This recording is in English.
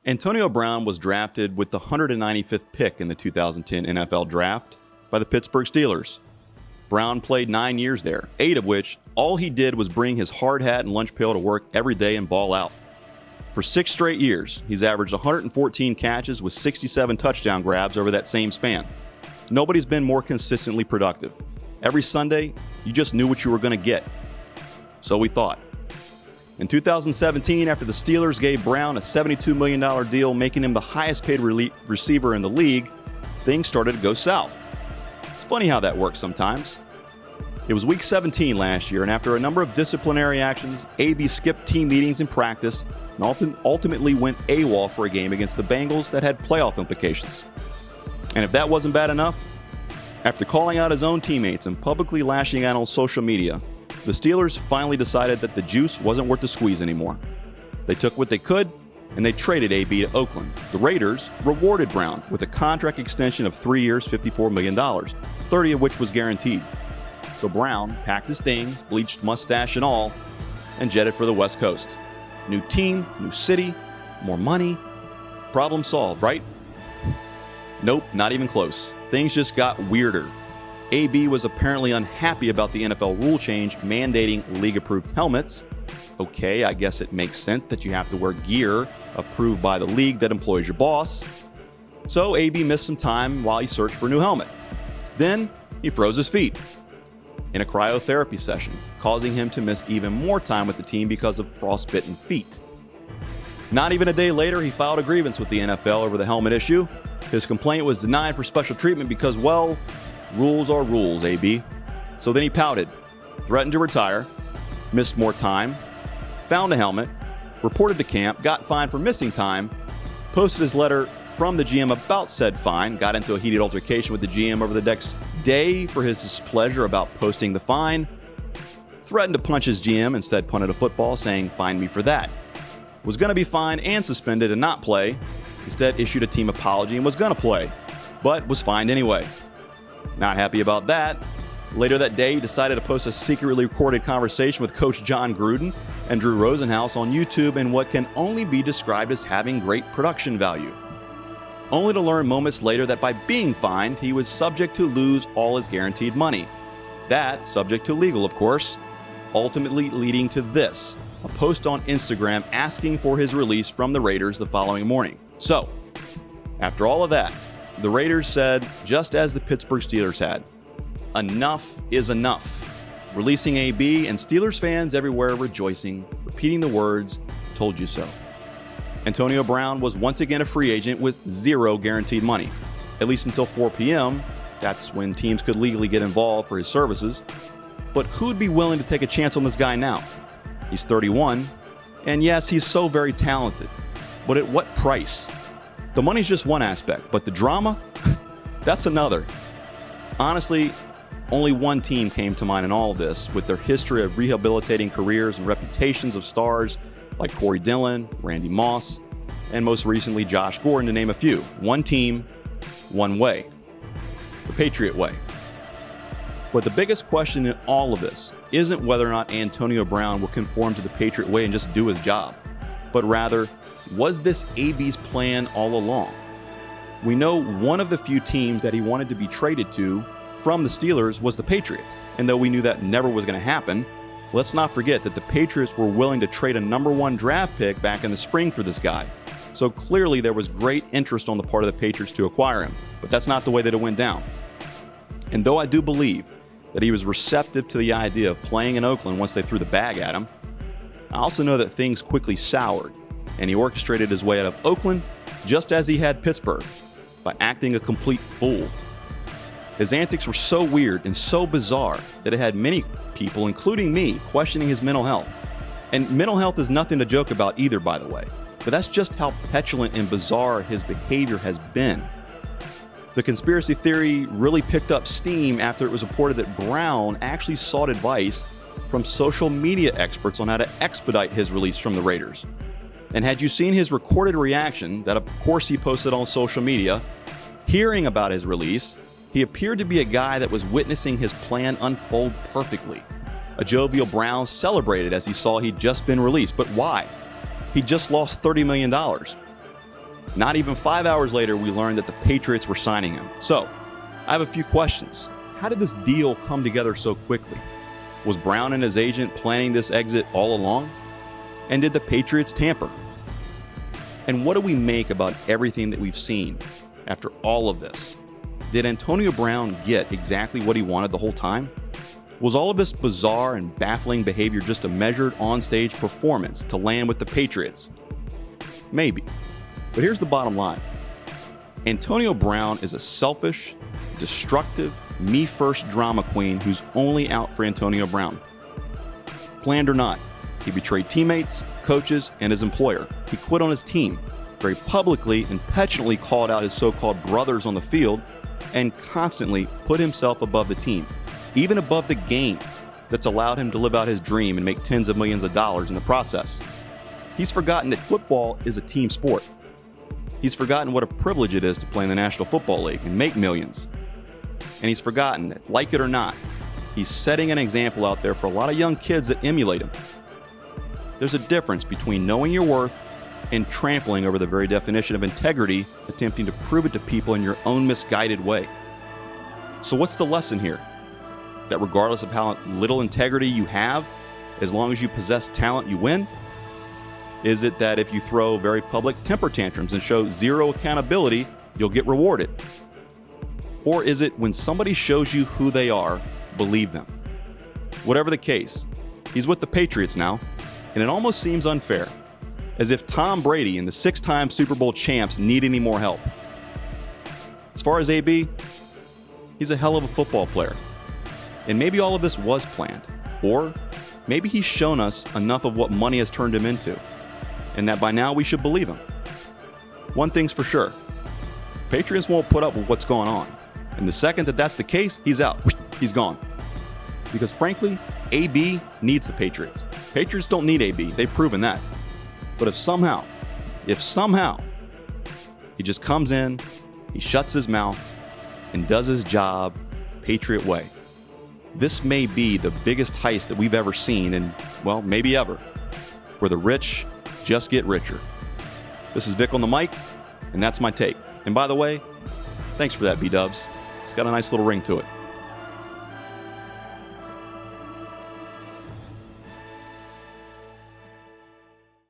Antonio Brown was drafted with the 195th pick in the 2010 NFL Draft by the Pittsburgh Steelers. Brown played 9 years there, 8 of which all he did was bring his hard hat and lunch pail to work every day and ball out. For 6 straight years, he's averaged 114 catches with 67 touchdown grabs over that same span. Nobody's been more consistently productive. Every Sunday, you just knew what you were going to get. So we thought. In 2017, after the Steelers gave Brown a $72 million deal, making him the highest paid receiver in the league, things started to go south. It's funny how that works sometimes. It was week 17 last year, and after a number of disciplinary actions, AB skipped team meetings and practice, and ultimately went AWOL for a game against the Bengals that had playoff implications. And if that wasn't bad enough, after calling out his own teammates and publicly lashing out on social media, the Steelers finally decided that the juice wasn't worth the squeeze anymore. They took what they could, and they traded AB to Oakland. The Raiders rewarded Brown with a contract extension of 3 years, $54 million, 30 of which was guaranteed. So Brown packed his things, bleached mustache and all, and jetted for the West Coast. New team, new city, more money. Problem solved, right? Nope, not even close. Things just got weirder. AB was apparently unhappy about the NFL rule change mandating league-approved helmets. Okay, I guess it makes sense that you have to wear gear approved by the league that employs your boss. So AB missed some time while he searched for a new helmet. Then he froze his feet in a cryotherapy session, causing him to miss even more time with the team because of frostbitten feet. Not even a day later, he filed a grievance with the NFL over the helmet issue. His complaint was denied for special treatment because, well, rules are rules, AB. So then he pouted, threatened to retire, missed more time, found a helmet, reported to camp, got fined for missing time, posted his letter from the GM about said fine, got into a heated altercation with the GM over the next day for his displeasure about posting the fine, threatened to punch his GM, instead punted a football, saying, "Fine me for that." Was going to be fined and suspended and not play. Instead issued a team apology and was going to play, but was fined anyway. Not happy about that. Later that day, he decided to post a secretly recorded conversation with Coach John Gruden and Drew Rosenhaus on YouTube in what can only be described as having great production value. Only to learn moments later that by being fined, he was subject to lose all his guaranteed money. That, subject to legal, of course, ultimately leading to this, a post on Instagram asking for his release from the Raiders the following morning. So, after all of that, the Raiders said, just as the Pittsburgh Steelers had, enough is enough. Releasing AB, and Steelers fans everywhere rejoicing, repeating the words, "Told you so." Antonio Brown was once again a free agent with zero guaranteed money, at least until 4 p.m. That's when teams could legally get involved for his services. But who'd be willing to take a chance on this guy now? He's 31, and yes, he's so very talented. But at what price? The money's just one aspect, but the drama? That's another. Honestly, only one team came to mind in all of this, with their history of rehabilitating careers and reputations of stars like Corey Dillon, Randy Moss, and most recently Josh Gordon, to name a few. One team, one way. The Patriot way. But the biggest question in all of this isn't whether or not Antonio Brown will conform to the Patriot way and just do his job, but rather, was this AB's plan all along? We know one of the few teams that he wanted to be traded to from the Steelers was the Patriots, and though we knew that never was going to happen, let's not forget that the Patriots were willing to trade a number 1 draft pick back in the spring for this guy. So clearly there was great interest on the part of the Patriots to acquire him, but that's not the way that it went down. And though I do believe that he was receptive to the idea of playing in Oakland once they threw the bag at him, I also know that things quickly soured, and he orchestrated his way out of Oakland just as he had Pittsburgh, by acting a complete fool. His antics were so weird and so bizarre that it had many people, including me, questioning his mental health. And mental health is nothing to joke about either, by the way, but that's just how petulant and bizarre his behavior has been. The conspiracy theory really picked up steam after it was reported that Brown actually sought advice from social media experts on how to expedite his release from the Raiders. And had you seen his recorded reaction, that of course he posted on social media, hearing about his release, he appeared to be a guy that was witnessing his plan unfold perfectly. A jovial Brown celebrated as he saw he'd just been released. But why? He just lost $30 million. Not even 5 hours later, we learned that the Patriots were signing him. So, I have a few questions. How did this deal come together so quickly? Was Brown and his agent planning this exit all along? And did the Patriots tamper? And what do we make about everything that we've seen after all of this? Did Antonio Brown get exactly what he wanted the whole time? Was all of this bizarre and baffling behavior just a measured on-stage performance to land with the Patriots? Maybe. But here's the bottom line. Antonio Brown is a selfish, destructive, me-first drama queen who's only out for Antonio Brown. Planned or not, he betrayed teammates, coaches, and his employer. He quit on his team, very publicly and petulantly called out his so-called brothers on the field, and constantly put himself above the team, even above the game that's allowed him to live out his dream and make tens of millions of dollars in the process. He's forgotten that football is a team sport. He's forgotten what a privilege it is to play in the National Football League and make millions. And he's forgotten that, like it or not, he's setting an example out there for a lot of young kids that emulate him. There's a difference between knowing your worth and trampling over the very definition of integrity, attempting to prove it to people in your own misguided way. So what's the lesson here? That regardless of how little integrity you have, as long as you possess talent, you win? Is it that if you throw very public temper tantrums and show zero accountability, you'll get rewarded? Or is it when somebody shows you who they are, believe them? Whatever the case, he's with the Patriots now, and it almost seems unfair, as if Tom Brady and the 6-time Super Bowl champs need any more help. As far as AB, he's a hell of a football player. And maybe all of this was planned, or maybe he's shown us enough of what money has turned him into, and that by now we should believe him. One thing's for sure, Patriots won't put up with what's going on. And the second that that's the case, he's out. He's gone. Because frankly, AB needs the Patriots. Patriots don't need AB. They've proven that. But if somehow he just comes in, he shuts his mouth, and does his job the Patriot way, this may be the biggest heist that we've ever seen, and, well, maybe ever, where the rich just get richer. This is Vic on the mic, and that's my take. And by the way, thanks for that, B-Dubs. It's got a nice little ring to it.